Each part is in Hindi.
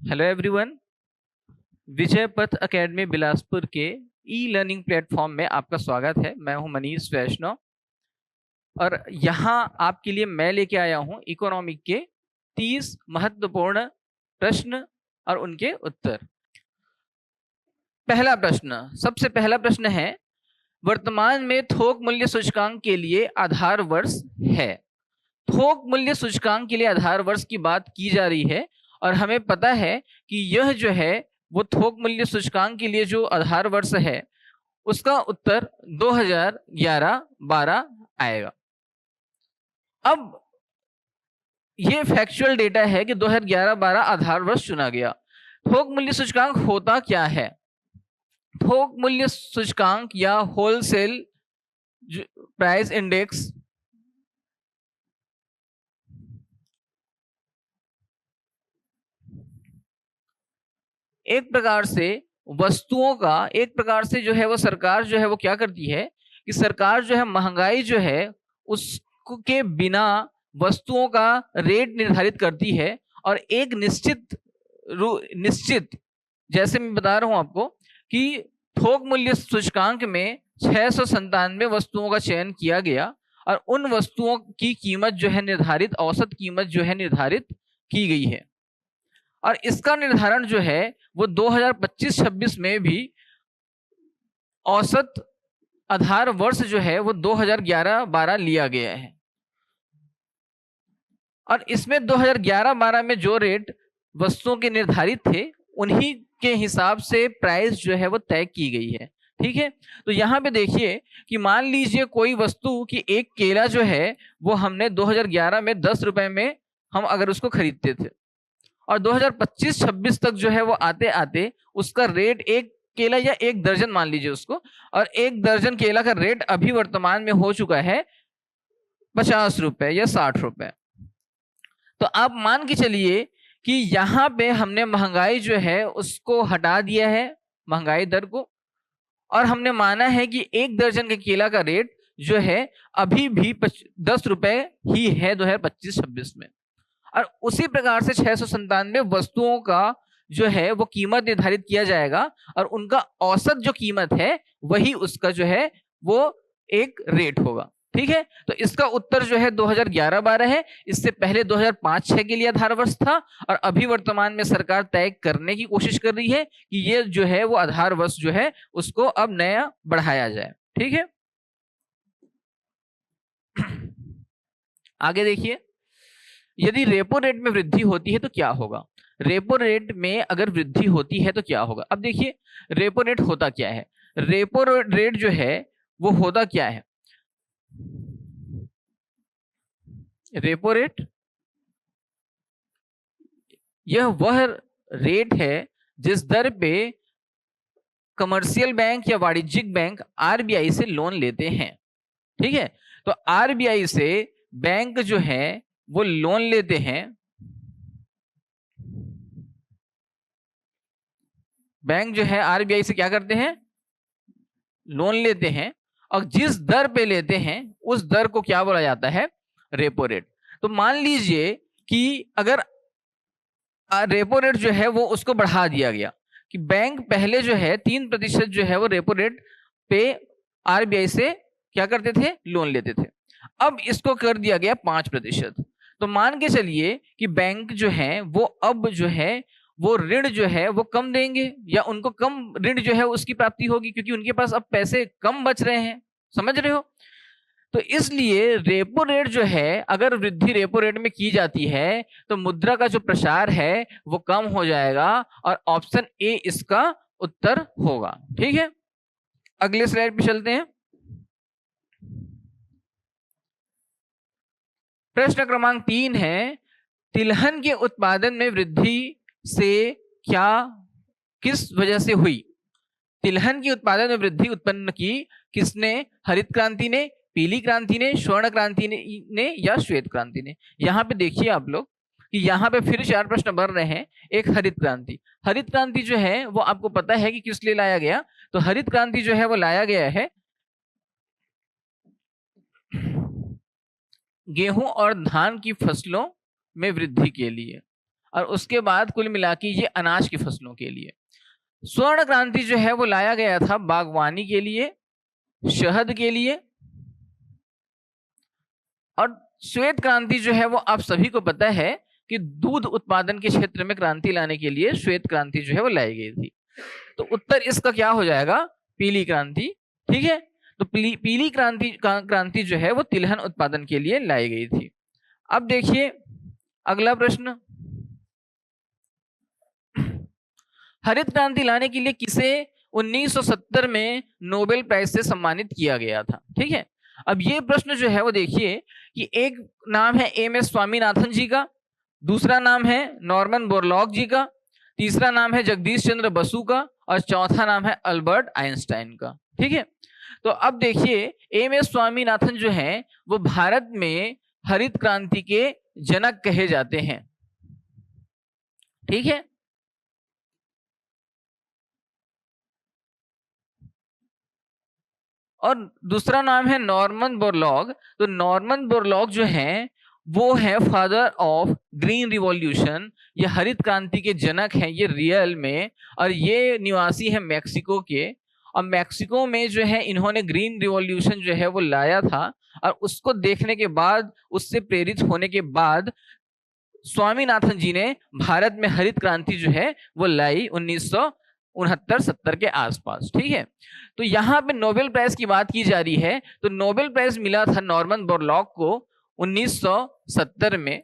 Hello everyone. विजय पथ एकेडमी बिलासपुर के ई लर्निंग प्लेटफॉर्म में आपका स्वागत है। मैं हूं मनीष वैष्णव और यहां आपके लिए मैं लेके आया हूं इकोनॉमिक के 30 महत्वपूर्ण प्रश्न और उनके उत्तर। सबसे पहला प्रश्न है, वर्तमान में थोक मूल्य सूचकांक के लिए आधार वर्ष है। थोक मूल्य सूचकांक के लिए आधार वर्ष की बात की जा रही है और हमें पता है कि यह जो है वो थोक मूल्य सूचकांक के लिए जो आधार वर्ष है उसका उत्तर 2011-12 आएगा। अब ये फैक्चुअल डेटा है कि 2011-12 आधार वर्ष चुना गया। थोक मूल्य सूचकांक होता क्या है? थोक मूल्य सूचकांक या होलसेल प्राइस इंडेक्स एक प्रकार से जो है वो सरकार जो है वो क्या करती है कि सरकार जो है महंगाई जो है उसके बिना वस्तुओं का रेट निर्धारित करती है और एक निश्चित जैसे मैं बता रहा हूं आपको कि थोक मूल्य सूचकांक में 697 वस्तुओं का चयन किया गया और उन वस्तुओं की कीमत जो है निर्धारित, औसत कीमत जो है निर्धारित की गई है और इसका निर्धारण जो है वो 2025-26 में भी औसत आधार वर्ष जो है वो 2011-12 लिया गया है और इसमें 2011-12 में जो रेट वस्तुओं के निर्धारित थे उन्हीं के हिसाब से प्राइस जो है वो तय की गई है। ठीक है, तो यहाँ पे देखिए कि मान लीजिए कोई वस्तु की एक केला जो है वो हमने 2011 में 10 रुपए में हम अगर उसको खरीदते थे और 2025-26 तक जो है वो आते आते उसका रेट एक केला या एक दर्जन मान लीजिए उसको, और एक दर्जन केला का रेट अभी वर्तमान में हो चुका है 50 रुपए या 60 रुपए। तो आप मान के चलिए कि यहाँ पे हमने महंगाई जो है उसको हटा दिया है, महंगाई दर को, और हमने माना है कि एक दर्जन के केला का रेट जो है अभी भी 10 रुपए ही है 2025-26 में। और उसी प्रकार से 697 वस्तुओं का जो है वो कीमत निर्धारित किया जाएगा और उनका औसत जो कीमत है वही उसका जो है वो एक रेट होगा। ठीक है, तो इसका उत्तर जो है 2011-12 है। इससे पहले 2005-6 के लिए आधार वर्ष था और अभी वर्तमान में सरकार तय करने की कोशिश कर रही है कि ये जो है वो आधार वर्ष जो है उसको अब नया बढ़ाया जाए। ठीक है, आगे देखिए, यदि रेपो रेट में वृद्धि होती है तो क्या होगा? रेपो रेट में अगर वृद्धि होती है तो क्या होगा? अब देखिए रेपो रेट होता क्या है। रेपो रेट जो है वो होता क्या है? रेपो रेट यह वह रेट है जिस दर पे कमर्शियल बैंक या वाणिज्यिक बैंक आरबीआई से लोन लेते हैं। ठीक है, तो आरबीआई से बैंक जो है वो लोन लेते हैं, बैंक जो है आरबीआई से क्या करते हैं? लोन लेते हैं और जिस दर पे लेते हैं उस दर को क्या बोला जाता है? Repo rate. तो मान लीजिए कि अगर रेपो रेट जो है वो उसको बढ़ा दिया गया कि बैंक पहले जो है 3% जो है वो रेपो रेट पे आरबीआई से क्या करते थे? लोन लेते थे। अब इसको कर दिया गया 5%। तो मान के चलिए कि बैंक जो है वो अब जो है वो ऋण जो है वो कम देंगे या उनको कम ऋण जो है उसकी प्राप्ति होगी क्योंकि उनके पास अब पैसे कम बच रहे हैं। समझ रहे हो? तो इसलिए रेपो रेट जो है अगर वृद्धि रेपो रेट में की जाती है तो मुद्रा का जो प्रसार है वो कम हो जाएगा और ऑप्शन ए इसका उत्तर होगा। ठीक है, अगले स्लाइड पे चलते हैं। प्रश्न क्रमांक 3 है, तिलहन के उत्पादन में वृद्धि से किस वजह से हुई? तिलहन के उत्पादन में वृद्धि उत्पन्न की किसने? हरित क्रांति ने, पीली क्रांति ने, स्वर्ण क्रांति ने या श्वेत क्रांति ने? यहाँ पे देखिए आप लोग कि यहाँ पे फिर 4 प्रश्न बन रहे हैं। एक हरित क्रांति, हरित क्रांति जो है वो आपको पता है कि किस लिए लाया गया? तो हरित क्रांति जो है वो लाया गया है गेहूं और धान की फसलों में वृद्धि के लिए। और उसके बाद कुल मिला के ये अनाज की फसलों के लिए। स्वर्ण क्रांति जो है वो लाया गया था बागवानी के लिए, शहद के लिए, और श्वेत क्रांति जो है वो आप सभी को पता है कि दूध उत्पादन के क्षेत्र में क्रांति लाने के लिए श्वेत क्रांति जो है वो लाई गई थी। तो उत्तर इसका क्या हो जाएगा? पीली क्रांति। ठीक है, तो पीली क्रांति जो है वो तिलहन उत्पादन के लिए लाई गई थी। अब देखिए अगला प्रश्न, हरित क्रांति लाने के लिए किसे 1970 में नोबेल प्राइज से सम्मानित किया गया था? ठीक है, अब ये प्रश्न जो है वो देखिए कि एक नाम है एम.एस. स्वामीनाथन जी का, दूसरा नाम है नॉर्मन बोरलॉग जी का, तीसरा नाम है जगदीश चंद्र बसु का, और चौथा नाम है अल्बर्ट आइंस्टाइन का। ठीक है, तो अब देखिए एम.एस. स्वामीनाथन जो है वो भारत में हरित क्रांति के जनक कहे जाते हैं। ठीक है, और दूसरा नाम है नॉर्मन बोरलॉग। तो नॉर्मन बोरलॉग जो है वो है फादर ऑफ ग्रीन रिवॉल्यूशन, ये हरित क्रांति के जनक हैं ये रियल में, और ये निवासी है मैक्सिको के। और मैक्सिको में जो है इन्होंने ग्रीन रिवॉल्यूशन जो है वो लाया था, और उसको देखने के बाद, उससे प्रेरित होने के बाद स्वामीनाथन जी ने भारत में हरित क्रांति जो है वो लाई 1969-70 के आसपास। ठीक है, तो यहाँ पे नोबेल प्राइज की बात की जा रही है, तो नोबेल प्राइज मिला था नॉर्मन बोरलॉग को 1970 में।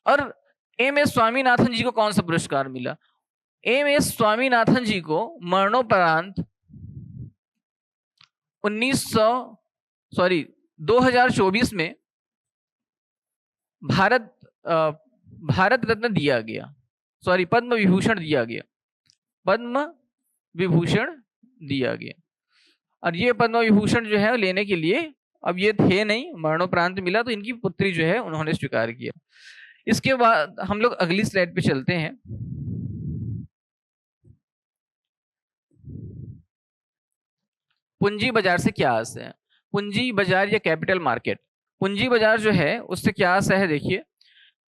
और एम.एस. स्वामीनाथन जी को कौन सा पुरस्कार मिला? एम.एस. स्वामीनाथन जी को मरणोपरांत 2024 में भारत रत्न दिया गया, पद्म विभूषण दिया गया, पद्म विभूषण दिया गया। और ये पद्म विभूषण जो है लेने के लिए, अब ये थे नहीं, मरणोपरांत मिला, तो इनकी पुत्री जो है उन्होंने स्वीकार किया। इसके बाद हम लोग अगली स्लाइड पे चलते हैं। पूंजी बाजार से क्या आशय है? पूंजी बाजार या कैपिटल मार्केट, पूंजी बाजार जो है उससे क्या आशय है? देखिए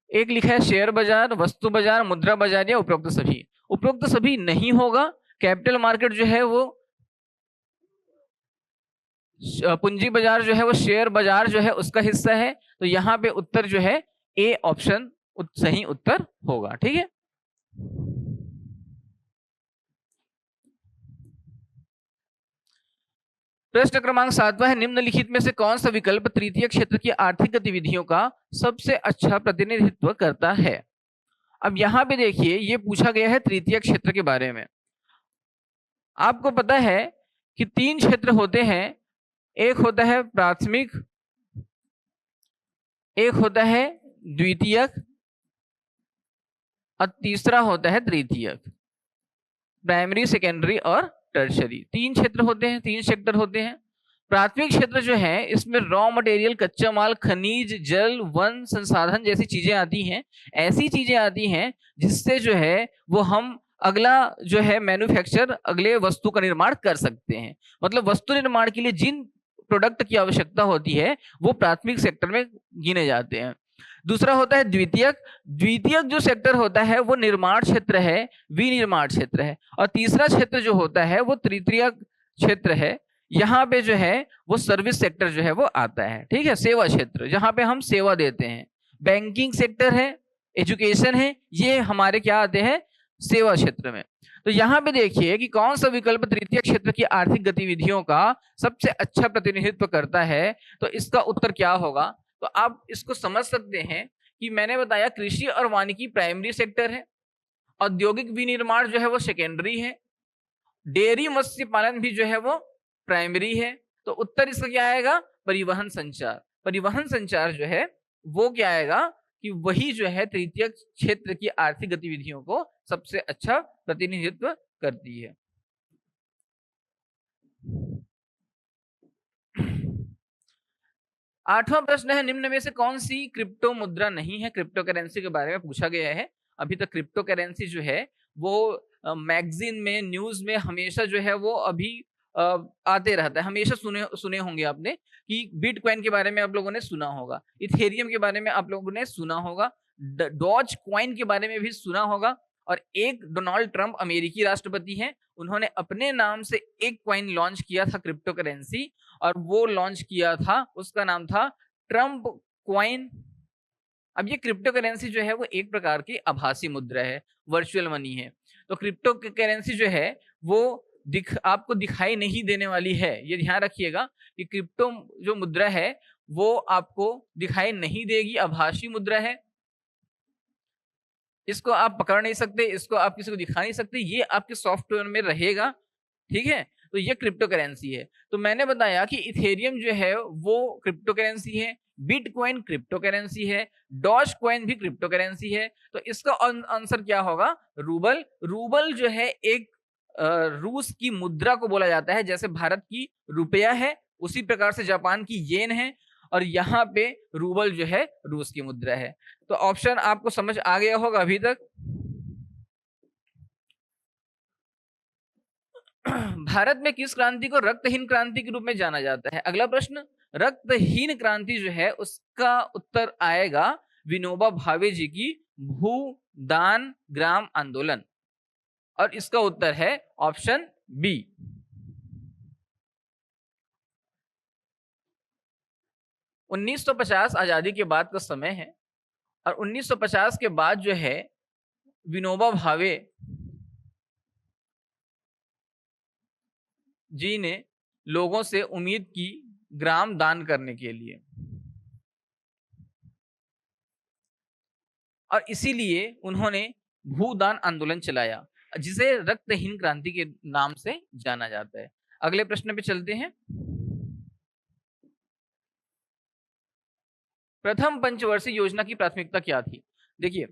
एक लिखा है शेयर बाजार, वस्तु बाजार, मुद्रा बाजार या उपरोक्त सभी। उपरोक्त सभी नहीं होगा, कैपिटल मार्केट जो है वो, पूंजी बाजार जो है वो शेयर बाजार जो है उसका हिस्सा है। तो यहाँ पे उत्तर जो है ए ऑप्शन सही उत्तर होगा। ठीक है, प्रश्न क्रमांक 7वां है, निम्नलिखित में से कौन सा विकल्प तृतीय क्षेत्र की आर्थिक गतिविधियों का सबसे अच्छा प्रतिनिधित्व करता है? अब यहाँ पे देखिए ये पूछा गया है तृतीय क्षेत्र के बारे में। आपको पता है कि 3 क्षेत्र होते हैं, एक होता है प्राथमिक, एक होता है द्वितीयक, और तीसरा होता है तृतीयक। प्राइमरी, सेकेंडरी और टर्शरी, 3 क्षेत्र होते हैं, 3 सेक्टर होते हैं। प्राथमिक क्षेत्र जो है इसमें रॉ मटेरियल, कच्चा माल, खनिज, जल, वन संसाधन जैसी चीजें आती हैं। ऐसी चीजें आती हैं जिससे जो है वो हम अगला जो है मैन्युफैक्चर, अगले वस्तु का निर्माण कर सकते हैं। मतलब वस्तु निर्माण के लिए जिन प्रोडक्ट की आवश्यकता होती है वो प्राथमिक सेक्टर में गिने जाते हैं। दूसरा होता है द्वितीयक। द्वितीयक जो सेक्टर होता है वो निर्माण क्षेत्र है, विनिर्माण क्षेत्र है। और तीसरा क्षेत्र जो होता है वो तृतीयक क्षेत्र है। यहाँ पे जो है वो सर्विस सेक्टर जो है वो आता है। ठीक है, सेवा क्षेत्र, जहाँ पे हम सेवा देते हैं। बैंकिंग सेक्टर है, एजुकेशन है, ये हमारे क्या आते हैं? सेवा क्षेत्र में। तो यहाँ पे देखिए कि कौन सा विकल्प तृतीय क्षेत्र की आर्थिक गतिविधियों का सबसे अच्छा प्रतिनिधित्व करता है। तो इसका उत्तर क्या होगा? तो आप इसको समझ सकते हैं कि मैंने बताया कृषि और वानिकी प्राइमरी सेक्टर है, औद्योगिक विनिर्माण जो है वो सेकेंडरी है, डेयरी मत्स्य पालन भी जो है वो प्राइमरी है। तो उत्तर इसका क्या आएगा? परिवहन संचार। परिवहन संचार जो है वो क्या आएगा कि वही जो है तृतीय क्षेत्र की आर्थिक गतिविधियों को सबसे अच्छा प्रतिनिधित्व करती है। आठवां प्रश्न है, निम्न में से कौन सी क्रिप्टो मुद्रा नहीं है? क्रिप्टो करेंसी के बारे में पूछा गया है। अभी तक क्रिप्टो करेंसी जो है वो मैगजीन में, न्यूज में हमेशा जो है वो अभी आते रहता है। हमेशा सुने होंगे आपने कि बिटकॉइन के बारे में आप लोगों ने सुना होगा, इथेरियम के बारे में आप लोगों ने सुना होगा। डॉज कॉइन के बारे में भी सुना होगा। और एक डोनाल्ड ट्रंप अमेरिकी राष्ट्रपति हैं, उन्होंने अपने नाम से एक कॉइन लॉन्च किया था क्रिप्टो करेंसी, और वो लॉन्च किया था, उसका नाम था ट्रंप कॉइन। अब ये क्रिप्टो करेंसी जो है वो एक प्रकार की आभासी मुद्रा है, वर्चुअल मनी है। तो क्रिप्टो करेंसी जो है वो आपको दिखाई नहीं देने वाली है, ये ध्यान रखिएगा कि क्रिप्टो जो मुद्रा है वो आपको दिखाई नहीं देगी, आभासी मुद्रा है, इसको आप पकड़ नहीं सकते, इसको आप किसी को दिखा नहीं सकते, ये आपके सॉफ्टवेयर में रहेगा, ठीक है। तो ये क्रिप्टो करेंसी है। तो मैंने बताया कि इथेरियम जो है वो क्रिप्टो करेंसी है, बिटकॉइन क्रिप्टो करेंसी है, डॉज कॉइन भी क्रिप्टो करेंसी है। तो इसका आंसर क्या होगा? रूबल। रूबल जो है एक रूस की मुद्रा को बोला जाता है, जैसे भारत की रुपया है उसी प्रकार से जापान की येन है, और यहाँ पे रूबल जो है रूस की मुद्रा है। तो ऑप्शन आपको समझ आ गया होगा अभी तक। भारत में किस क्रांति को रक्तहीन क्रांति के रूप में जाना जाता है? अगला प्रश्न, रक्तहीन क्रांति जो है उसका उत्तर आएगा विनोबा भावे जी की भूदान ग्राम आंदोलन, और इसका उत्तर है ऑप्शन बी। 1950 आजादी के बाद का समय है, और 1950 के बाद जो है विनोबा भावे जी ने लोगों से उम्मीद की ग्राम दान करने के लिए, और इसीलिए उन्होंने भूदान आंदोलन चलाया, जिसे रक्तहीन क्रांति के नाम से जाना जाता है। अगले प्रश्न पे चलते हैं। प्रथम पंचवर्षीय योजना की प्राथमिकता क्या थी? देखिए,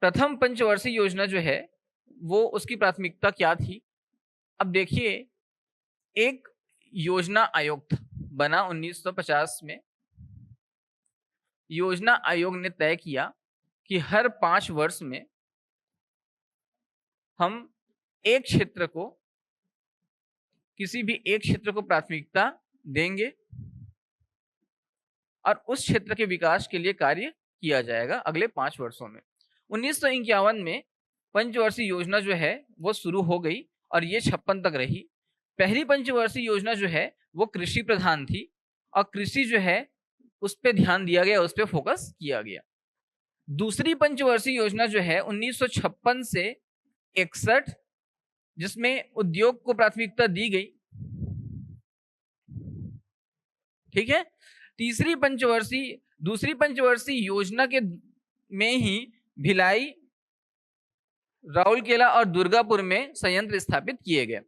प्रथम पंचवर्षीय योजना जो है वो उसकी प्राथमिकता क्या थी? अब देखिए, एक योजना आयोग बना 1950 में। योजना आयोग ने तय किया कि हर 5 वर्ष में हम एक क्षेत्र को, किसी भी एक क्षेत्र को प्राथमिकता देंगे और उस क्षेत्र के विकास के लिए कार्य किया जाएगा अगले 5 वर्षों में। 1951 में पंचवर्षीय योजना जो है वो शुरू हो गई और ये 56 तक रही। पहली पंचवर्षीय योजना जो है वो कृषि प्रधान थी, और कृषि जो है उस पर ध्यान दिया गया, उस पर फोकस किया गया। दूसरी पंचवर्षीय योजना जो है 1956 से 61, जिसमें उद्योग को प्राथमिकता दी गई, ठीक है। दूसरी पंचवर्षीय योजना के में ही भिलाई, राउरकेला और दुर्गापुर में संयंत्र स्थापित किए गए।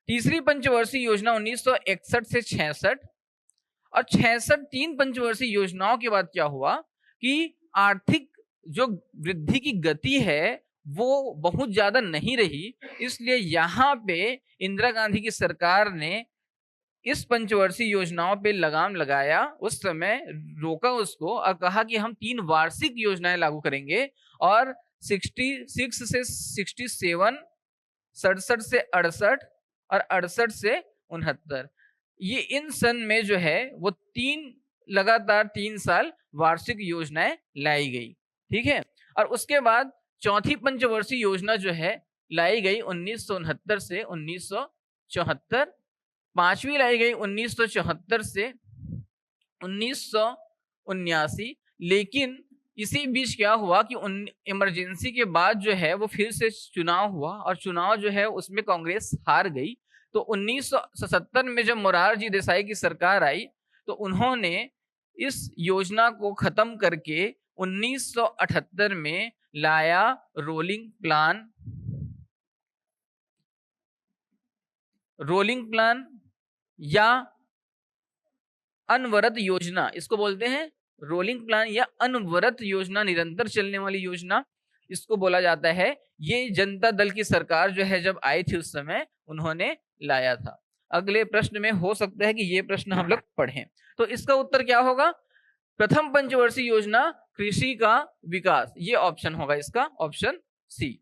तीसरी पंचवर्षीय योजना 1961 से 66, और 66 3 पंचवर्षीय योजनाओं के बाद क्या हुआ कि आर्थिक जो वृद्धि की गति है वो बहुत ज्यादा नहीं रही, इसलिए यहाँ पे इंदिरा गांधी की सरकार ने इस पंचवर्षीय योजनाओं पे लगाम लगाया, उस समय रोका उसको और कहा कि हम 3 वार्षिक योजनाएं लागू करेंगे, और 66 से 67, 67 से 68 और 68 से 69, ये इन सन में जो है वो लगातार 3 साल वार्षिक योजनाएं लाई गई, ठीक है। और उसके बाद चौथी पंचवर्षीय योजना जो है लाई गई 1969 से 1974, पांचवी लाई गई 1974 से 1979। लेकिन इसी बीच क्या हुआ कि इमरजेंसी के बाद जो है वो फिर से चुनाव हुआ, और चुनाव जो है उसमें कांग्रेस हार गई। तो 1977 में जब मोरारजी देसाई की सरकार आई तो उन्होंने इस योजना को खत्म करके 1978 में लाया रोलिंग प्लान या अनवरत योजना, इसको बोलते हैं रोलिंग प्लान या अनवरत योजना, निरंतर चलने वाली योजना इसको बोला जाता है। ये जनता दल की सरकार जो है जब आई थी उस समय उन्होंने लाया था। अगले प्रश्न में हो सकता है कि ये प्रश्न हम लोग पढ़ें, तो इसका उत्तर क्या होगा? प्रथम पंचवर्षीय योजना कृषि का विकास, ये ऑप्शन होगा इसका, ऑप्शन सी।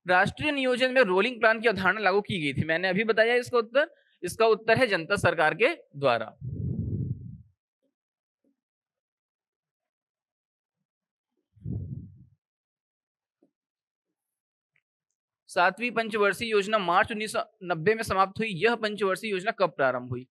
राष्ट्रीय नियोजन में रोलिंग प्लान की अवधारणा लागू की गई थी, मैंने अभी बताया इसका उत्तर है जनता सरकार के द्वारा। सातवीं पंचवर्षीय योजना मार्च 1990 में समाप्त हुई। यह पंचवर्षीय योजना कब प्रारंभ हुई?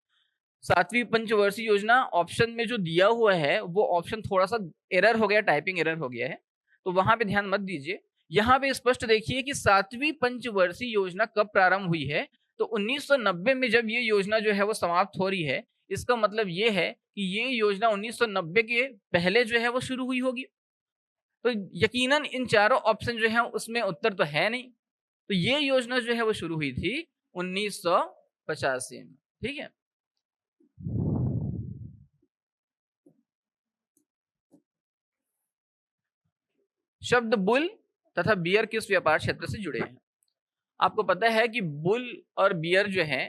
सातवीं पंचवर्षीय योजना ऑप्शन में जो दिया हुआ है वो ऑप्शन थोड़ा सा एरर हो गया, टाइपिंग एरर हो गया है, तो वहां पे ध्यान मत दीजिए। यहाँ पे स्पष्ट देखिए कि सातवीं पंचवर्षीय योजना कब प्रारंभ हुई है, तो 1990 में जब ये योजना जो है वो समाप्त हो रही है, इसका मतलब ये है कि ये योजना 1990 के पहले जो है वो शुरू हुई होगी। तो यकीनन इन चारों ऑप्शन जो है उसमें उत्तर तो है नहीं, तो ये योजना जो है वो शुरू हुई थी 1985 में। ठीक है, शब्द बुल तथा बियर किस व्यापार क्षेत्र से जुड़े हैं? आपको पता है कि बुल और बियर जो है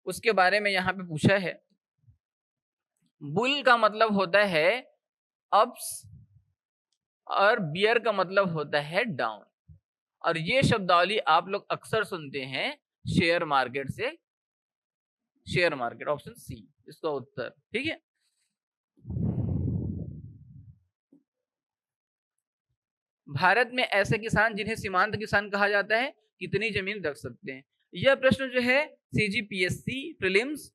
उसके बारे में यहाँ पे पूछा है। बुल का मतलब होता है अप्स और बियर का मतलब होता है डाउन, और ये शब्दावली आप लोग अक्सर सुनते हैं शेयर मार्केट से। शेयर मार्केट, ऑप्शन सी इसका उत्तर। ठीक है, भारत में ऐसे किसान जिन्हें सीमांत किसान कहा जाता है कितनी जमीन रख सकते हैं? यह प्रश्न जो है सीजीपीएससी प्रीलिम्स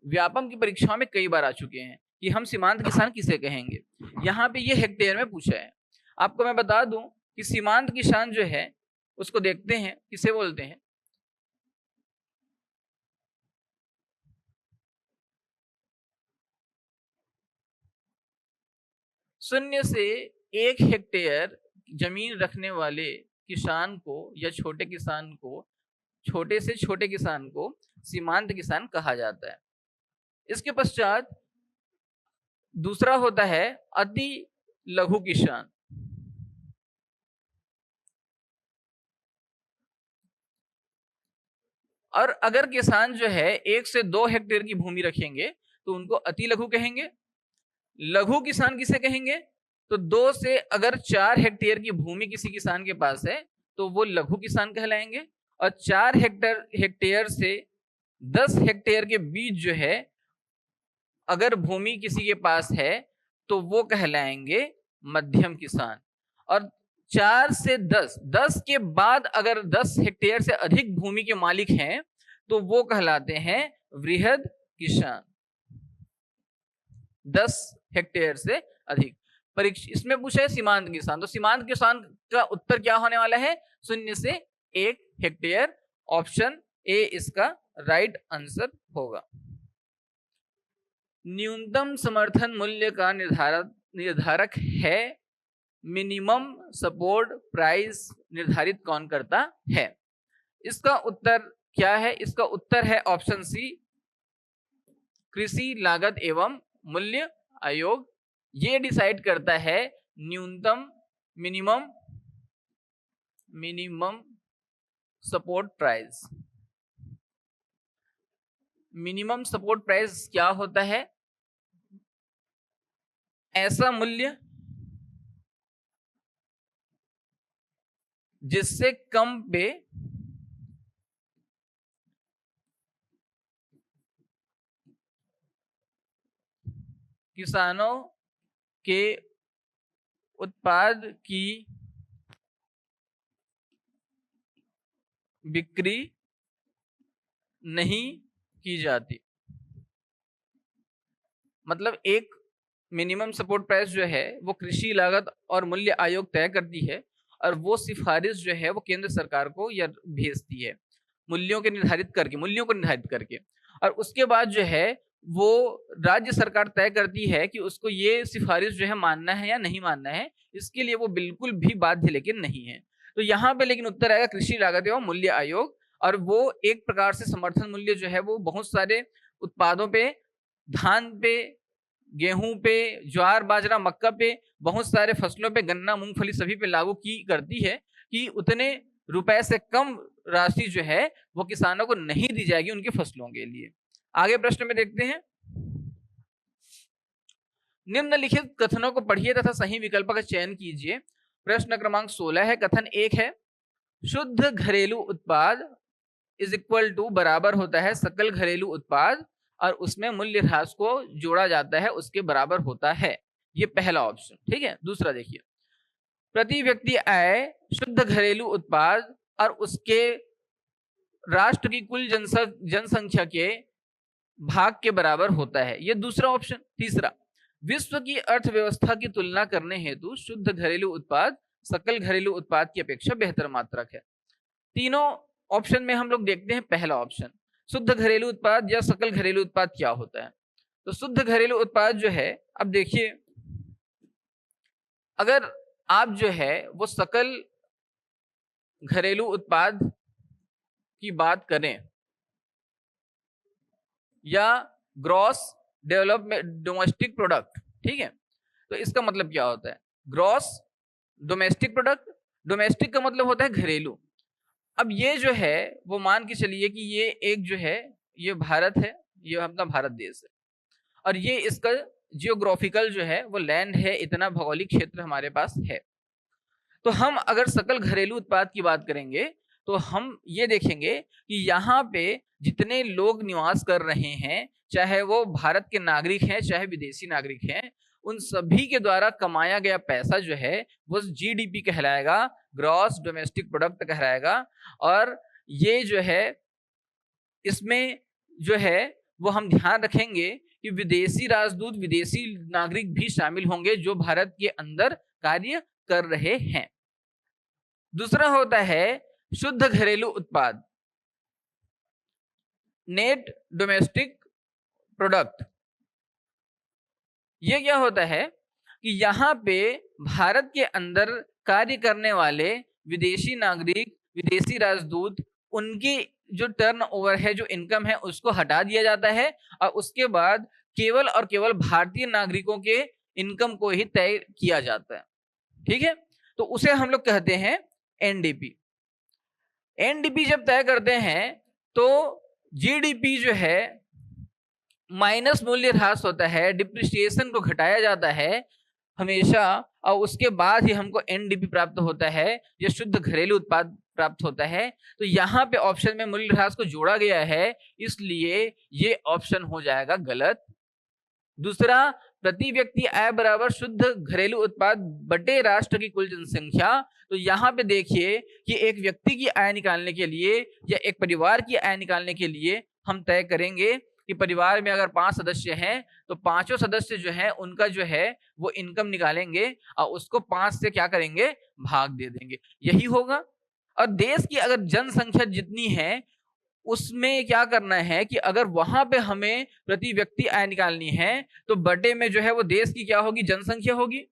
व्यापम की परीक्षाओं में कई बार आ चुके हैं कि हम सीमांत किसान किसे कहेंगे। यहाँ पे ये हेक्टेयर में पूछा है। आपको मैं बता दूं कि सीमांत किसान जो है उसको देखते हैं किसे बोलते हैं। शून्य से 1 हेक्टेयर जमीन रखने वाले किसान को या छोटे किसान को, छोटे से छोटे किसान को सीमांत किसान कहा जाता है। इसके पश्चात दूसरा होता है अति लघु किसान। और अगर किसान जो है 1 से 2 हेक्टेयर की भूमि रखेंगे तो उनको अति लघु कहेंगे। लघु किसान किसे कहेंगे? तो 2 से अगर 4 हेक्टेयर की भूमि किसी किसान के पास है तो वो लघु किसान कहलाएंगे, और 4 हेक्टेयर से 10 हेक्टेयर के बीच जो है अगर भूमि किसी के पास है तो वो कहलाएंगे मध्यम किसान। और 4 से 10 के बाद अगर 10 हेक्टेयर से अधिक भूमि के मालिक हैं तो वो कहलाते हैं वृहद किसान। 10 हेक्टेयर से अधिक। परीक्षा इसमें पूछा है सीमांत किसान, तो सीमांत किसान का उत्तर क्या होने वाला है? 0 से 1 हेक्टेयर। ऑप्शन ए इसका राइट आंसर होगा। न्यूनतम समर्थन मूल्य का निर्धारक है मिनिमम सपोर्ट प्राइस निर्धारित कौन करता है? इसका उत्तर क्या है? इसका उत्तर है ऑप्शन सी कृषि लागत एवं मूल्य आयोग। ये डिसाइड करता है न्यूनतम minimum support price. Minimum support price क्या होता है? ऐसा मूल्य जिससे कम पे किसानों के उत्पाद की बिक्री नहीं की जाती। मतलब एक मिनिमम सपोर्ट प्राइस जो है वो कृषि लागत और मूल्य आयोग तय करती है, और वो सिफारिश जो है वो केंद्र सरकार को या भेजती है मूल्यों को निर्धारित करके। और उसके बाद जो है वो राज्य सरकार तय करती है कि उसको ये सिफारिश जो है मानना है या नहीं मानना है। इसके लिए वो बिल्कुल भी बाध्य लेकिन नहीं है। तो यहाँ पे लेकिन उत्तर आएगा कृषि लागत एवं मूल्य आयोग। और वो एक प्रकार से समर्थन मूल्य जो है वो बहुत सारे उत्पादों पे, धान पे, गेहूं पे, ज्वार बाजरा मक्का पे, बहुत सारे फसलों पे, गन्ना मूंगफली सभी पे लागू की करती है कि उतने रुपए से कम राशि जो है वो किसानों को नहीं दी जाएगी उनकी फसलों के लिए। आगे प्रश्न में देखते हैं। निम्नलिखित कथनों को पढ़िए तथा सही विकल्प का चयन कीजिए। प्रश्न क्रमांक 16 है। कथन 1 है शुद्ध घरेलू उत्पाद इज इक्वल टू बराबर होता है सकल घरेलू उत्पाद, और उसमें मूल्यह्रास को जोड़ा जाता है उसके बराबर होता है। ये पहला ऑप्शन। ठीक है। दूसरा देखिए, प्रति व्यक्ति आय शुद्ध घरेलू उत्पाद और उसके राष्ट्र की कुल जनसंख्या के भाग के बराबर होता है। ये दूसरा ऑप्शन। तीसरा, विश्व की अर्थव्यवस्था की तुलना करने हेतु शुद्ध घरेलू उत्पाद सकल घरेलू उत्पाद की अपेक्षा बेहतर मात्रक है। तीनों ऑप्शन में हम लोग देखते हैं पहला ऑप्शन, शुद्ध घरेलू उत्पाद या सकल घरेलू उत्पाद क्या होता है। तो शुद्ध घरेलू उत्पाद जो है, अब देखिए, अगर आप जो है वो सकल घरेलू उत्पाद की बात करें या ग्रॉस डेवलपमेंट डोमेस्टिक प्रोडक्ट, ठीक है, तो इसका मतलब क्या होता है, ग्रॉस डोमेस्टिक प्रोडक्ट, डोमेस्टिक का मतलब होता है घरेलू। अब ये जो है वो मान के चलिए कि ये एक जो है ये भारत है, ये अपना भारत देश है, और ये इसका जियोग्राफिकल जो है वो लैंड है, इतना भौगोलिक क्षेत्र हमारे पास है। तो हम अगर सकल घरेलू उत्पाद की बात करेंगे तो हम ये देखेंगे कि यहाँ पे जितने लोग निवास कर रहे हैं, चाहे वो भारत के नागरिक हैं चाहे विदेशी नागरिक हैं, उन सभी के द्वारा कमाया गया पैसा जो है वो जीडीपी कहलाएगा, ग्रॉस डोमेस्टिक प्रोडक्ट कहलाएगा। और ये जो है इसमें जो है वो हम ध्यान रखेंगे कि विदेशी राजदूत, विदेशी नागरिक भी शामिल होंगे जो भारत के अंदर कार्य कर रहे हैं। दूसरा होता है शुद्ध घरेलू उत्पाद, नेट डोमेस्टिक प्रोडक्ट। ये क्या होता है कि यहाँ पे भारत के अंदर कार्य करने वाले विदेशी नागरिक, विदेशी राजदूत, उनकी जो टर्नओवर है, जो इनकम है, उसको हटा दिया जाता है और उसके बाद केवल और केवल भारतीय नागरिकों के इनकम को ही तय किया जाता है। ठीक है, तो उसे हम लोग कहते हैं एनडीपी। एनडीपी जब तय करते हैं तो जीडीपी जो है माइनस मूल्य ह्रास होता है, डिप्रिसिएशन को घटाया जाता है हमेशा, और उसके बाद ही हमको एनडीपी प्राप्त होता है, ये शुद्ध घरेलू उत्पाद प्राप्त होता है। तो यहाँ पे ऑप्शन में मूल्य ह्रास को जोड़ा गया है, इसलिए ये ऑप्शन हो जाएगा गलत। दूसरा, प्रति व्यक्ति आय बराबर शुद्ध घरेलू उत्पाद बटे राष्ट्र की कुल जनसंख्या। तो यहाँ पे देखिए कि एक व्यक्ति की आय निकालने के लिए या एक परिवार की आय निकालने के लिए हम तय करेंगे कि परिवार में अगर 5 सदस्य हैं तो पांचों सदस्य जो है उनका जो है वो इनकम निकालेंगे और उसको 5 से क्या करेंगे, भाग दे देंगे, यही होगा। और देश की अगर जनसंख्या जितनी है उसमें क्या करना है कि अगर वहां पे हमें प्रति व्यक्ति आय निकालनी है तो बटे में जो है वो देश की क्या होगी, जनसंख्या होगी,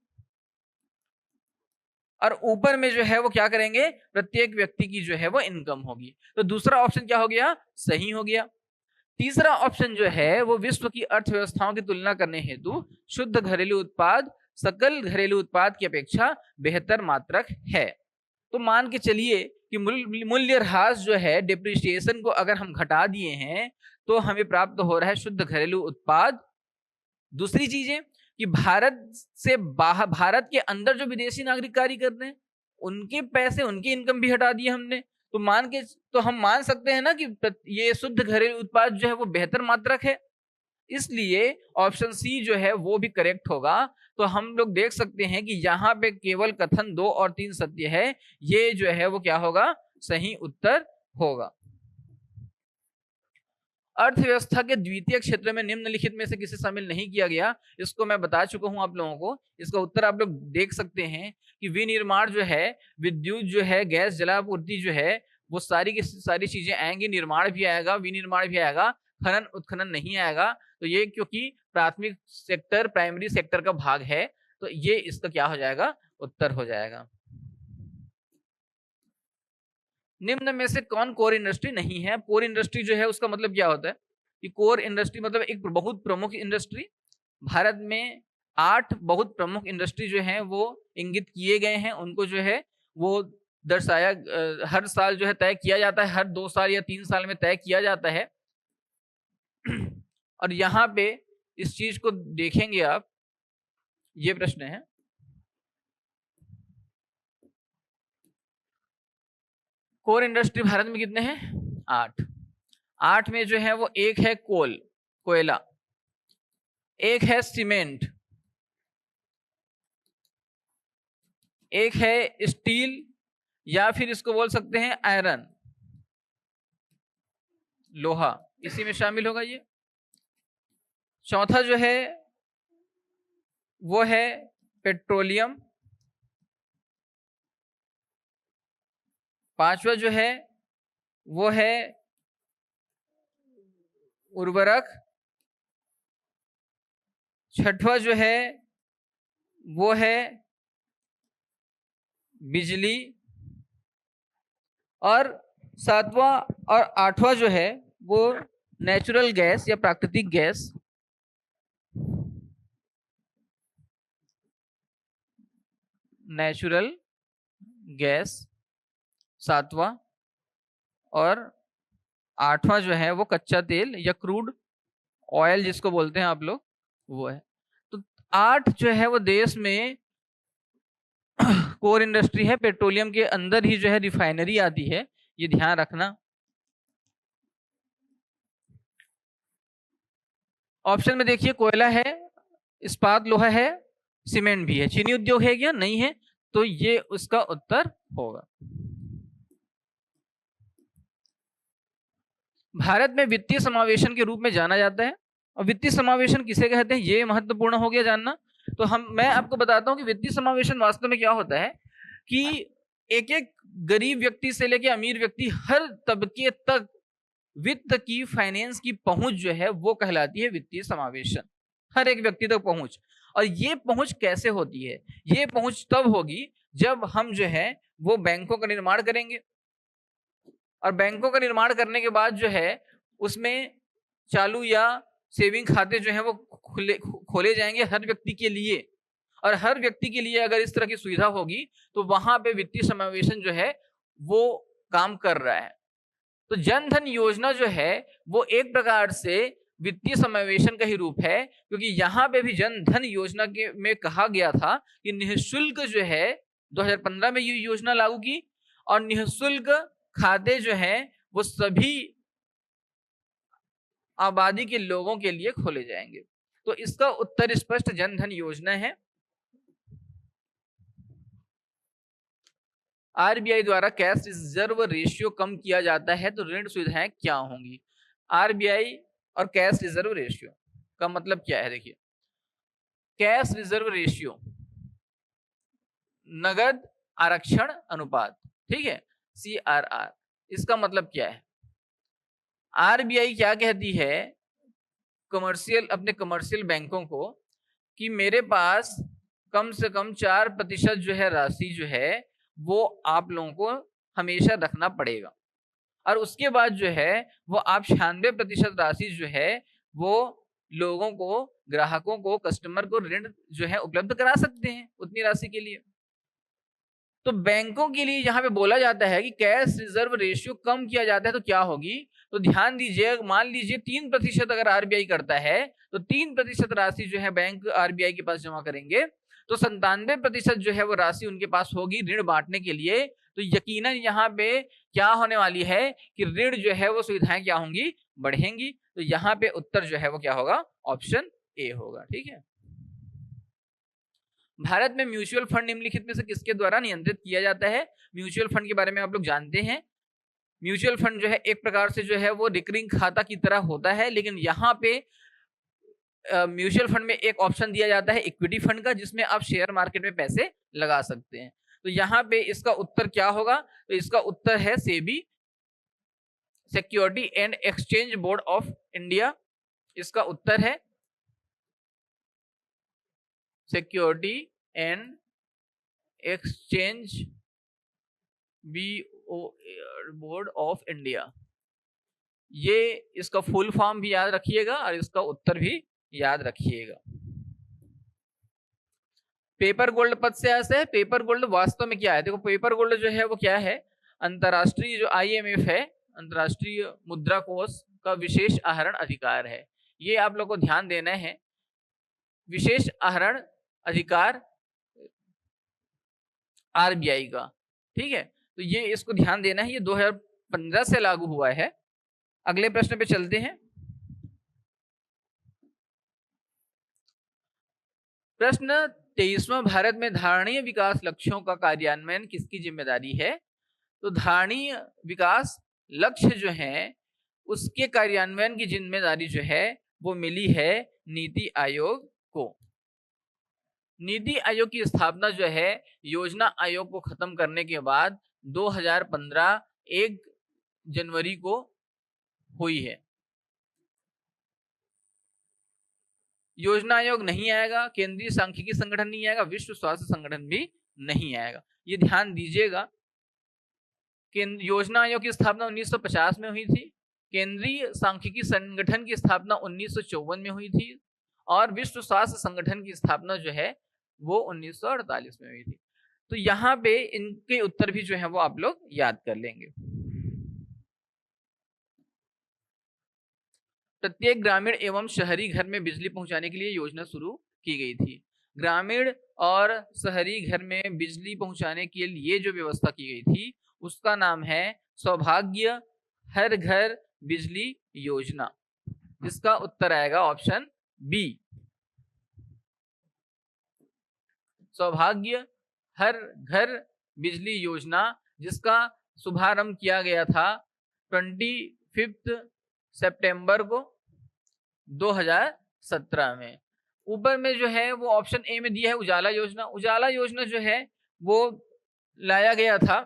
और ऊपर में जो है वो क्या करेंगे, प्रत्येक व्यक्ति की जो है वो इनकम होगी। तो दूसरा ऑप्शन क्या हो गया, सही हो गया। तीसरा ऑप्शन जो है वो विश्व की अर्थव्यवस्थाओं की तुलना करने हेतु शुद्ध घरेलू उत्पाद सकल घरेलू उत्पाद की अपेक्षा बेहतर मात्रक है। तो मान के चलिए कि मूल्य ह्रास जो है, डिप्रिसिएशन को अगर हम घटा दिए हैं तो हमें प्राप्त हो रहा है शुद्ध घरेलू उत्पाद। दूसरी चीजें कि भारत से बाहर, भारत के अंदर जो विदेशी नागरिक कार्य कर रहे हैं उनके पैसे, उनकी इनकम भी हटा दिए हमने, तो हम मान सकते हैं ना कि ये शुद्ध घरेलू उत्पाद जो है वो बेहतर मात्रक है, इसलिए ऑप्शन सी जो है वो भी करेक्ट होगा। तो हम लोग देख सकते हैं कि यहाँ पे केवल कथन 2 और 3 सत्य है, ये जो है वो क्या होगा, सही उत्तर होगा। अर्थव्यवस्था के द्वितीय क्षेत्र में निम्नलिखित में से किसे शामिल नहीं किया गया, इसको मैं बता चुका हूं आप लोगों को। इसका उत्तर आप लोग देख सकते हैं कि विनिर्माण जो है, विद्युत जो है, गैस जलापूर्ति जो है, वो सारी की सारी चीजें आएंगी, निर्माण भी आएगा, विनिर्माण भी आएगा, खनन उत्खनन नहीं आएगा। तो ये क्योंकि प्राथमिक सेक्टर, प्राइमरी सेक्टर का भाग है, तो ये इसका क्या हो जाएगा, उत्तर हो जाएगा। निम्न में से कौन कोर इंडस्ट्री नहीं है। कोर इंडस्ट्री जो है उसका मतलब क्या होता है कि कोर इंडस्ट्री मतलब एक बहुत प्रमुख इंडस्ट्री। भारत में 8 बहुत प्रमुख इंडस्ट्री जो हैं वो इंगित किए गए हैं, उनको जो है वो दर्शाया, हर साल जो है तय किया जाता है, हर 2 साल या 3 साल में तय किया जाता है। और यहाँ पे इस चीज को देखेंगे आप, ये प्रश्न है, कोर इंडस्ट्री भारत में कितने हैं, 8। 8 में जो है वो एक है कोयला, एक है सीमेंट, एक है स्टील, या फिर इसको बोल सकते हैं आयरन, लोहा, इसी में शामिल होगा ये। चौथा जो है वो है पेट्रोलियम। पांचवा जो है वो है उर्वरक। छठवा जो है वो है बिजली। और सातवां और आठवां जो है वो नेचुरल गैस या प्राकृतिक गैस। नेचुरल गैस सातवां, और आठवां जो है वो कच्चा तेल या क्रूड ऑयल जिसको बोलते हैं आप लोग, वो है। तो 8 जो है वो देश में कोर इंडस्ट्री है। पेट्रोलियम के अंदर ही जो है रिफाइनरी आती है, ये ध्यान रखना। ऑप्शन में देखिए कोयला है, इस्पात लोहा है, सीमेंट भी है। चीनी उद्योग है क्या? नहीं है, तो ये उसका उत्तर होगा। भारत में वित्तीय समावेशन के रूप में जाना जाता है। और वित्तीय समावेशन किसे कहते हैं, ये महत्वपूर्ण हो गया जानना। तो मैं आपको बताता हूं कि वित्तीय समावेशन वास्तव में क्या होता है कि एक एक गरीब व्यक्ति से लेकर अमीर व्यक्ति, हर तबके तक वित्त की, फाइनेंस की पहुंच जो है वो कहलाती है वित्तीय समावेशन। हर एक व्यक्ति तक पहुंच। और ये पहुंच कैसे होती है? ये पहुंच तब होगी जब हम जो है वो बैंकों का निर्माण करेंगे। और बैंकों का निर्माण करने के बाद जो है उसमें चालू या सेविंग खाते जो है वो खोले जाएंगे हर व्यक्ति के लिए। और हर व्यक्ति के लिए अगर इस तरह की सुविधा होगी तो वहां पे वित्तीय समावेशन जो है वो काम कर रहा है। तो जन धन योजना जो है वो एक प्रकार से वित्तीय समावेशन का ही रूप है, क्योंकि यहाँ पे भी जन धन योजना के में कहा गया था कि निःशुल्क जो है 2015 में ये योजना लागू की, और निःशुल्क खाते जो है वो सभी आबादी के लोगों के लिए खोले जाएंगे। तो इसका उत्तर स्पष्ट जन धन योजना है। आरबीआई द्वारा कैश रिजर्व रेशियो कम किया जाता है तो ऋण सुविधाएं क्या होंगी? आरबीआई और कैश रिजर्व रेशियो का मतलब क्या है? देखिए, कैश रिजर्व रेशियो नगद आरक्षण अनुपात, ठीक है, CRR। इसका मतलब क्या है? आरबीआई क्या कहती है अपने कमर्शियल बैंकों को कि मेरे पास कम से कम 4% जो है राशि जो है वो आप लोगों को हमेशा रखना पड़ेगा। और उसके बाद जो है वो आप 96% राशि जो है वो लोगों को, ग्राहकों को, कस्टमर को ऋण जो है उपलब्ध करा सकते हैं उतनी राशि के लिए। तो बैंकों के लिए यहाँ पे बोला जाता है कि कैश रिजर्व रेशियो कम किया जाता है तो क्या होगी? तो ध्यान दीजिए, मान लीजिए 3% अगर आरबीआई करता है तो 3% राशि जो है बैंक आरबीआई के पास जमा करेंगे, तो 97% जो है वो राशि उनके पास होगी ऋण बांटने के लिए। तो यकीनन यहाँ पे क्या होने वाली है कि ऋण जो है वो सुविधाएं क्या होंगी? बढ़ेंगी। तो यहाँ पे उत्तर जो है वो क्या होगा? ऑप्शन ए होगा। ठीक है। भारत में म्यूचुअल फंड निम्नलिखित में से किसके द्वारा नियंत्रित किया जाता है? म्यूचुअल फंड के बारे में आप लोग जानते हैं। म्यूचुअल फंड जो है एक प्रकार से जो है वो रिकरिंग खाता की तरह होता है, लेकिन यहाँ पे म्यूचुअल फंड में एक ऑप्शन दिया जाता है इक्विटी फंड का, जिसमें आप शेयर मार्केट में पैसे लगा सकते हैं। तो यहाँ पे इसका उत्तर क्या होगा? तो इसका उत्तर है SEBI, security and exchange board of India. इसका उत्तर है security and exchange board of India. ये इसका फुल फॉर्म भी याद रखिएगा और इसका उत्तर भी याद रखिएगा। पेपर गोल्ड पद से ऐसा है। पेपर गोल्ड वास्तव में क्या है? देखो, पेपर गोल्ड जो है वो क्या है? अंतरराष्ट्रीय जो IMF है, अंतरराष्ट्रीय मुद्रा कोष का विशेष आहरण अधिकार है। ये आप लोग को ध्यान देना है। विशेष आहरण अधिकार आरबीआई का, ठीक है। तो ये इसको ध्यान देना है। ये 2015 से लागू हुआ है। अगले प्रश्न पे चलते हैं। प्रश्न 23वां, भारत में धारणीय विकास लक्ष्यों का कार्यान्वयन किसकी जिम्मेदारी है? तो धारणीय विकास लक्ष्य जो है उसके कार्यान्वयन की जिम्मेदारी जो है वो मिली है नीति आयोग को। नीति आयोग की स्थापना जो है योजना आयोग को खत्म करने के बाद 2015 1 जनवरी को हुई है। योजना आयोग नहीं आएगा, केंद्रीय सांख्यिकी संगठन नहीं आएगा, विश्व स्वास्थ्य संगठन भी नहीं आएगा, ये ध्यान दीजिएगा। योजना आयोग की स्थापना 1950 में हुई थी, केंद्रीय सांख्यिकी संगठन की स्थापना 1954 में हुई थी और विश्व स्वास्थ्य संगठन की स्थापना जो है वो 1948 में हुई थी। तो यहाँ पे इनके उत्तर भी जो है वो आप लोग याद कर लेंगे। प्रत्येक ग्रामीण एवं शहरी घर में बिजली पहुंचाने के लिए योजना शुरू की गई थी। ग्रामीण और शहरी घर में बिजली पहुंचाने के लिए जो व्यवस्था की गई थी उसका नाम है सौभाग्य हर घर बिजली योजना। इसका उत्तर आएगा ऑप्शन बी, सौभाग्य हर घर बिजली योजना, जिसका शुभारंभ किया गया था 25 सितंबर को 2017 में। ऊपर में जो है वो ऑप्शन ए में दिया है उजाला योजना। उजाला योजना जो है वो लाया गया था,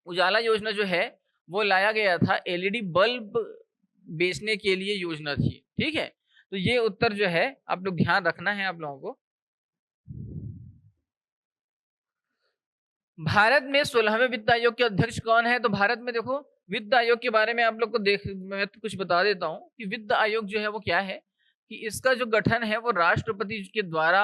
उजाला योजना जो है वो लाया गया था एलईडी बल्ब बेचने के लिए योजना थी। ठीक है, तो ये उत्तर जो है आप लोग ध्यान रखना है आप लोगों को। भारत में 16वें वित्त आयोग के अध्यक्ष कौन है? तो भारत में देखो वित्त आयोग के बारे में आप लोग को मैं तो कुछ बता देता हूं कि वित्त आयोग जो है वो क्या है, कि इसका जो गठन है वो राष्ट्रपति के द्वारा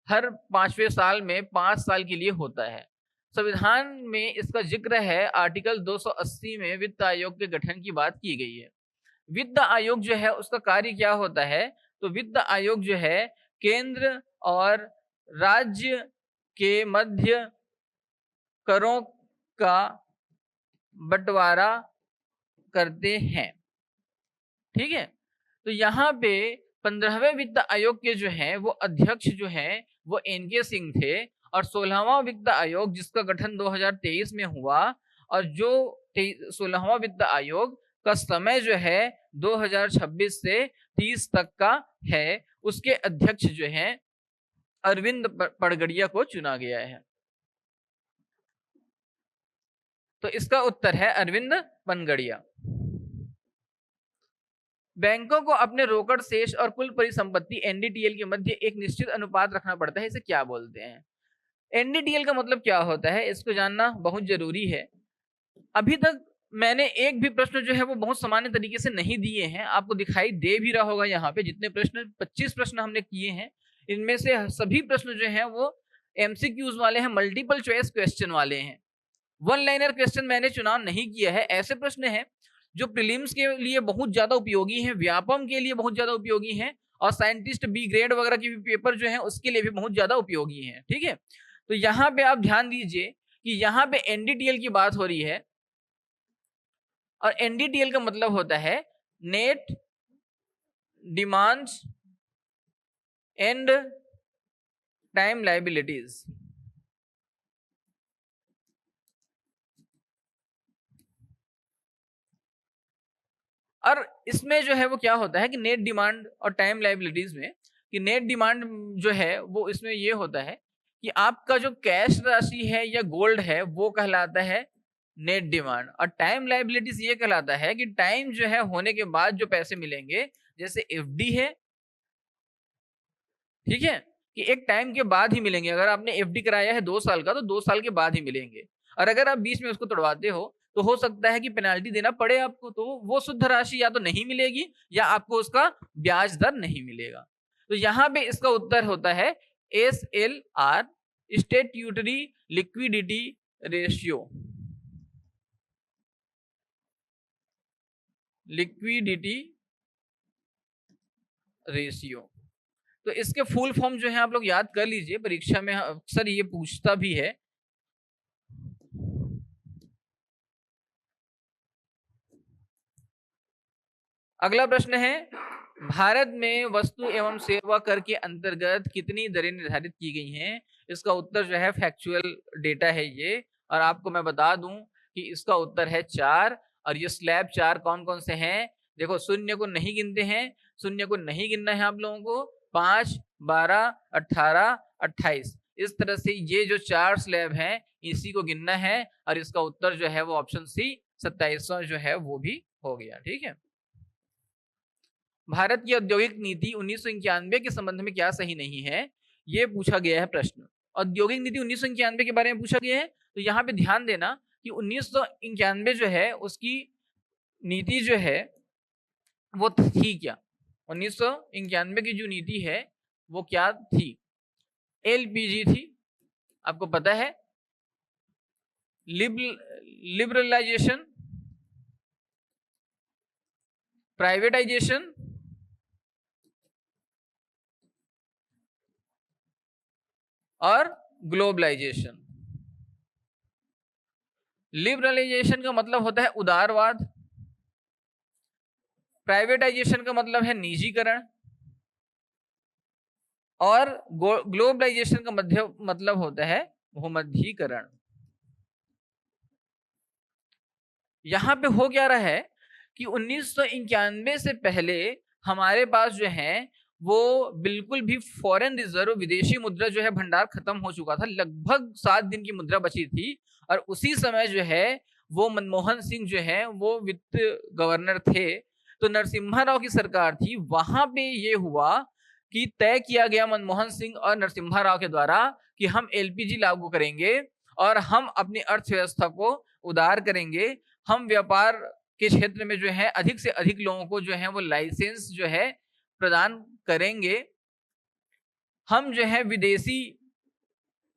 हर 5वें साल में 5 साल के लिए होता है। संविधान में इसका जिक्र है, आर्टिकल 280 में वित्त आयोग के गठन की बात की गई है। वित्त आयोग जो है उसका कार्य क्या होता है? तो वित्त आयोग जो है केंद्र और राज्य के मध्य करों का बंटवारा करते हैं। ठीक है, तो यहाँ पे 15वें वित्त आयोग के जो है वो अध्यक्ष जो है वो एनके सिंह थे और 16वां वित्त आयोग जिसका गठन 2023 में हुआ और जो 16वां वित्त आयोग का समय जो है 2026 से 30 तक का है, उसके अध्यक्ष जो है अरविंद पड़गड़िया को चुना गया है। तो इसका उत्तर है अरविंद पनगड़िया। बैंकों को अपने रोकड़ शेष और कुल परिसंपत्ति एनडीटीएल के मध्य एक निश्चित अनुपात रखना पड़ता है, इसे क्या बोलते हैं? एनडीटीएल का मतलब क्या होता है इसको जानना बहुत जरूरी है। अभी तक मैंने एक भी प्रश्न जो है वो बहुत सामान्य तरीके से नहीं दिए हैं, आपको दिखाई दे भी रहा होगा। यहाँ पे जितने प्रश्न 25 प्रश्न हमने किए हैं इनमें से सभी प्रश्न जो है वो एमसीक्यूज वाले हैं, मल्टीपल चॉइस क्वेश्चन वाले हैं। वन लाइनर क्वेश्चन मैंने चुनाव नहीं किया है। ऐसे प्रश्न हैं जो प्रीलिम्स के लिए बहुत ज्यादा उपयोगी हैं, व्यापम के लिए बहुत ज्यादा उपयोगी हैं और साइंटिस्ट बी ग्रेड वगैरह के भी पेपर जो है उसके लिए भी बहुत ज्यादा उपयोगी हैं। ठीक है, तो यहाँ पे आप ध्यान दीजिए कि यहाँ पे एनडीटीएल की बात हो रही है और एनडीटीएल का मतलब होता है net demands and time liabilities. और इसमें जो है वो क्या होता है कि नेट डिमांड और टाइम लायबिलिटीज में, कि नेट डिमांड जो है वो इसमें ये होता है कि आपका जो कैश राशि है या गोल्ड है वो कहलाता है नेट डिमांड, और टाइम लायबिलिटीज ये कहलाता है कि टाइम जो है होने के बाद जो पैसे मिलेंगे, जैसे एफडी है, ठीक है, कि एक टाइम के बाद ही मिलेंगे। अगर आपने एफडी कराया है 2 साल का तो 2 साल के बाद ही मिलेंगे, और अगर आप बीच में उसको तोड़वाते हो तो हो सकता है कि पेनाल्टी देना पड़े आपको, तो वो शुद्ध राशि या तो नहीं मिलेगी या आपको उसका ब्याज दर नहीं मिलेगा। तो यहाँ पे इसका उत्तर होता है SLR, statutory liquidity ratio. Liquidity ratio, तो इसके फुल फॉर्म जो है आप लोग याद कर लीजिए, परीक्षा में अक्सर ये पूछता भी है। अगला प्रश्न है, भारत में वस्तु एवं सेवा कर के अंतर्गत कितनी दरें निर्धारित की गई हैं? इसका उत्तर जो है फैक्चुअल डेटा है ये, और आपको मैं बता दूं कि इसका उत्तर है 4। और ये स्लैब 4 कौन कौन से हैं? देखो, शून्य को नहीं गिनते हैं, शून्य को नहीं गिनना है आप लोगों को। 5, 12, 18, 28, इस तरह से ये जो 4 स्लैब हैं इसी को गिनना है। और इसका उत्तर जो है वो ऑप्शन सी 27वां जो है वो भी हो गया। ठीक है। भारत की औद्योगिक नीति 1991 के संबंध में क्या सही नहीं है, ये पूछा गया है प्रश्न। औद्योगिक नीति 1991 के बारे में पूछा गया है। तो यहाँ पे ध्यान देना कि 1991 जो है उसकी नीति जो है वो थी क्या। 1991 की जो नीति है वो क्या थी? एलपीजी थी, आपको पता है, लिबरलाइजेशन, प्राइवेटाइजेशन और ग्लोबलाइजेशन। लिबरलाइजेशन का मतलब होता है उदारवाद, प्राइवेटाइजेशन का मतलब है निजीकरण, और ग्लोबलाइजेशन का मतलब होता है भूमध्यीकरण। यहां पे हो क्या रहा है कि 1991 से पहले हमारे पास जो है वो बिल्कुल भी फॉरेन रिजर्व, विदेशी मुद्रा जो है भंडार खत्म हो चुका था। लगभग 7 दिन की मुद्रा बची थी। और उसी समय जो है वो मनमोहन सिंह जो है वो वित्त गवर्नर थे। तो नरसिम्हा राव की सरकार थी, वहां पे ये हुआ कि तय किया गया मनमोहन सिंह और नरसिम्हा राव के द्वारा कि हम एलपीजी लागू करेंगे और हम अपनी अर्थव्यवस्था को उदार करेंगे। हम व्यापार के क्षेत्र में जो है अधिक से अधिक लोगों को जो है वो लाइसेंस जो है प्रदान करेंगे। हम जो है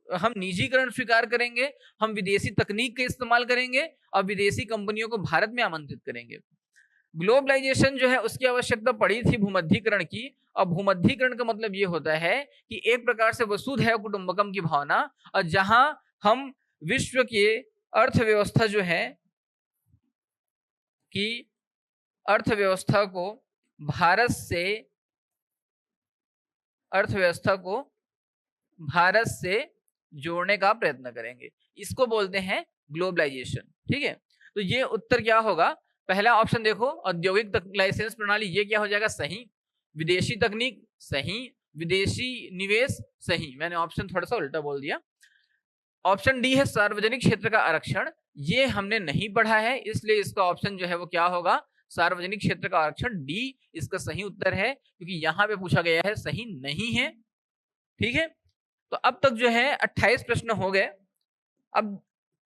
हम निजीकरण स्वीकार करेंगे, हम विदेशी तकनीक का इस्तेमाल करेंगे और विदेशी कंपनियों को भारत में आमंत्रित करेंगे। ग्लोबलाइजेशन जो है उसकी आवश्यकता पड़ी थी भूमध्यीकरण की। और भूमध्यीकरण का मतलब ये होता है कि एक प्रकार से वसुधैव कुटुंबकम की भावना, और जहां हम विश्व के अर्थव्यवस्था जो है कि अर्थव्यवस्था को भारत से जोड़ने का प्रयत्न करेंगे, इसको बोलते हैं ग्लोबलाइजेशन। ठीक है। तो ये उत्तर क्या होगा? पहला ऑप्शन देखो, औद्योगिक लाइसेंस प्रणाली, ये क्या हो जाएगा? सही। विदेशी तकनीक सही, विदेशी निवेश सही। मैंने ऑप्शन थोड़ा सा उल्टा बोल दिया। ऑप्शन डी है सार्वजनिक क्षेत्र का आरक्षण, ये हमने नहीं पढ़ा है, इसलिए इसका ऑप्शन जो है वो क्या होगा? सार्वजनिक क्षेत्र का आरक्षण, डी इसका सही उत्तर है, क्योंकि यहां पे पूछा गया है, सही नहीं है। ठीक है। तो अब तक जो है 28 प्रश्न हो गए। अब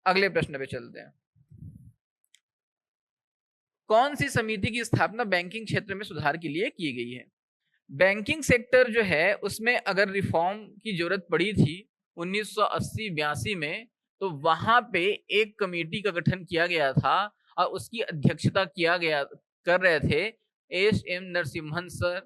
अगले प्रश्न पे चलते हैं। कौन सी समिति की स्थापना बैंकिंग क्षेत्र में सुधार के लिए की गई है? बैंकिंग सेक्टर जो है उसमें अगर रिफॉर्म की जरूरत पड़ी थी 1980-82 में, तो वहां पे एक कमेटी का गठन किया गया था और उसकी अध्यक्षता कर रहे थे एस.एम. नरसिम्हन सर।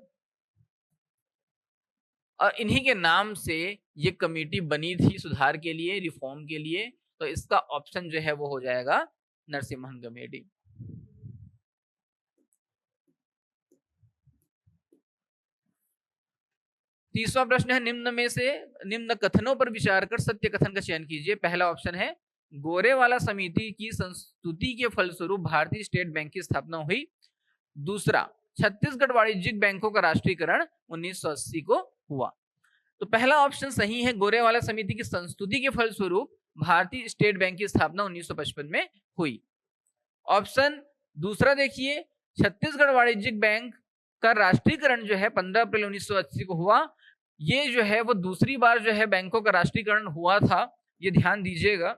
और इन्हीं के नाम से ये कमेटी बनी थी सुधार के लिए, रिफॉर्म के लिए। तो इसका ऑप्शन जो है वो हो जाएगा नरसिम्हन कमेटी। तीसरा प्रश्न है, निम्न कथनों पर विचार कर सत्य कथन का चयन कीजिए। पहला ऑप्शन है, गोरेवाला समिति की संस्तुति के फलस्वरूप भारतीय स्टेट बैंक की स्थापना हुई। दूसरा, छत्तीसगढ़ वाणिज्यिक बैंकों का राष्ट्रीयकरण 1980 को हुआ। तो पहला ऑप्शन सही है, गोरेवाला समिति की संस्तुति के फलस्वरूप भारतीय स्टेट बैंक की स्थापना 1955 में हुई। ऑप्शन दूसरा देखिए, छत्तीसगढ़ वाणिज्यिक बैंक का राष्ट्रीयकरण जो है 15 अप्रैल 1980 को हुआ। ये जो है वो दूसरी बार जो है बैंकों का राष्ट्रीयकरण हुआ था, ये ध्यान दीजिएगा।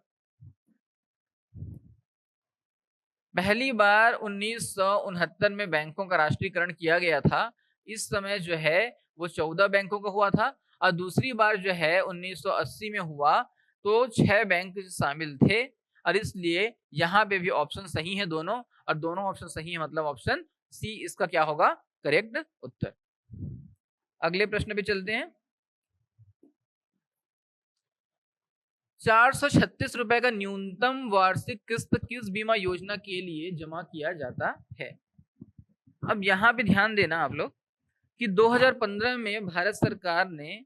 पहली बार 1969 में बैंकों का राष्ट्रीयकरण किया गया था। इस समय जो है वो 14 बैंकों का हुआ था। और दूसरी बार जो है 1980 में हुआ तो 6 बैंक शामिल थे। और इसलिए यहाँ पे भी ऑप्शन सही है दोनों, और दोनों ऑप्शन सही है, मतलब ऑप्शन सी इसका क्या होगा? करेक्ट उत्तर। अगले प्रश्न पे चलते हैं। 436 रुपए का न्यूनतम वार्षिक किस्त किस बीमा योजना के लिए जमा किया जाता है? अब यहाँ पे ध्यान देना आप लोग कि 2015 में भारत सरकार ने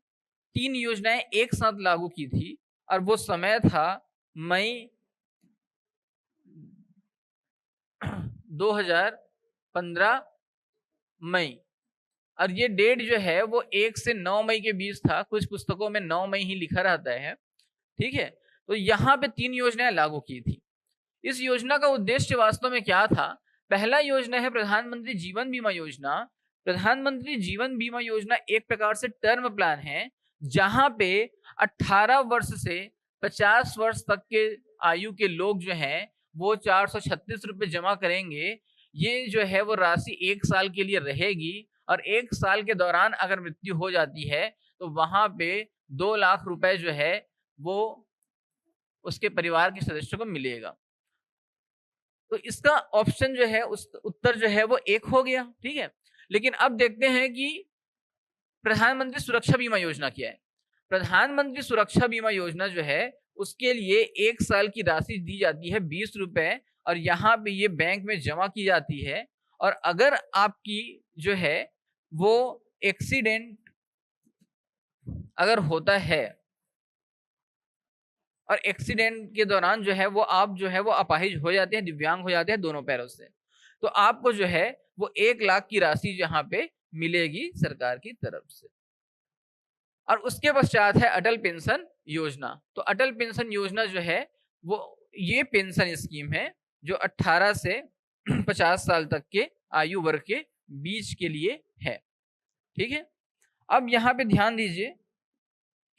3 योजनाएं एक साथ लागू की थी, और वो समय था मई 2015 मई, और ये डेट जो है वो 1 से 9 मई के बीच था। कुछ पुस्तकों में 9 मई ही लिखा रहता है, ठीक है। तो यहाँ पे 3 योजनाएं लागू की थी। इस योजना का उद्देश्य वास्तव में क्या था? पहला योजना है प्रधानमंत्री जीवन बीमा योजना। प्रधानमंत्री जीवन बीमा योजना एक प्रकार से टर्म प्लान है, जहां पे 18 वर्ष से 50 वर्ष तक के आयु के लोग जो हैं वो 436 रुपए जमा करेंगे। ये जो है वो राशि 1 साल के लिए रहेगी, और 1 साल के दौरान अगर मृत्यु हो जाती है तो वहां पे 2 लाख रुपए जो है वो उसके परिवार के सदस्यों को मिलेगा। तो इसका ऑप्शन जो है, उस उत्तर जो है वो 1 हो गया, ठीक है। लेकिन अब देखते हैं कि प्रधानमंत्री सुरक्षा बीमा योजना क्या है। प्रधानमंत्री सुरक्षा बीमा योजना जो है उसके लिए 1 साल की राशि दी जाती है 20 रुपए, और यहाँ पे ये बैंक में जमा की जाती है। और अगर आपकी जो है वो एक्सीडेंट अगर होता है, और एक्सीडेंट के दौरान जो है वो आप जो है वो अपाहिज हो जाते हैं, दिव्यांग हो जाते हैं दोनों पैरों से, तो आपको जो है वो 1 लाख की राशि यहाँ पे मिलेगी सरकार की तरफ से। और उसके पश्चात है अटल पेंशन योजना। तो अटल पेंशन योजना जो है वो ये पेंशन स्कीम है जो 18 से 50 साल तक के आयु वर्ग के बीच के लिए है, ठीक है। अब यहाँ पे ध्यान दीजिए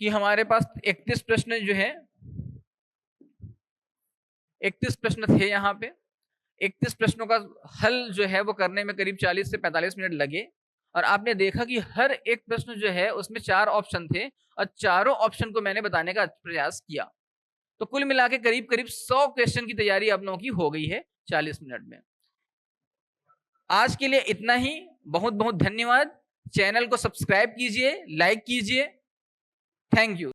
कि हमारे पास 31 प्रश्न जो है 31 प्रश्न थे यहाँ पे। 31 प्रश्नों का हल जो है वो करने में करीब 40 से 45 मिनट लगे, और आपने देखा कि हर एक प्रश्न जो है उसमें 4 ऑप्शन थे, और चारों ऑप्शन को मैंने बताने का प्रयास किया। तो कुल मिला के करीब करीब 100 क्वेश्चन की तैयारी आप लोगों की हो गई है 40 मिनट में। आज के लिए इतना ही। बहुत बहुत धन्यवाद। चैनल को सब्सक्राइब कीजिए, लाइक कीजिए। Thank you.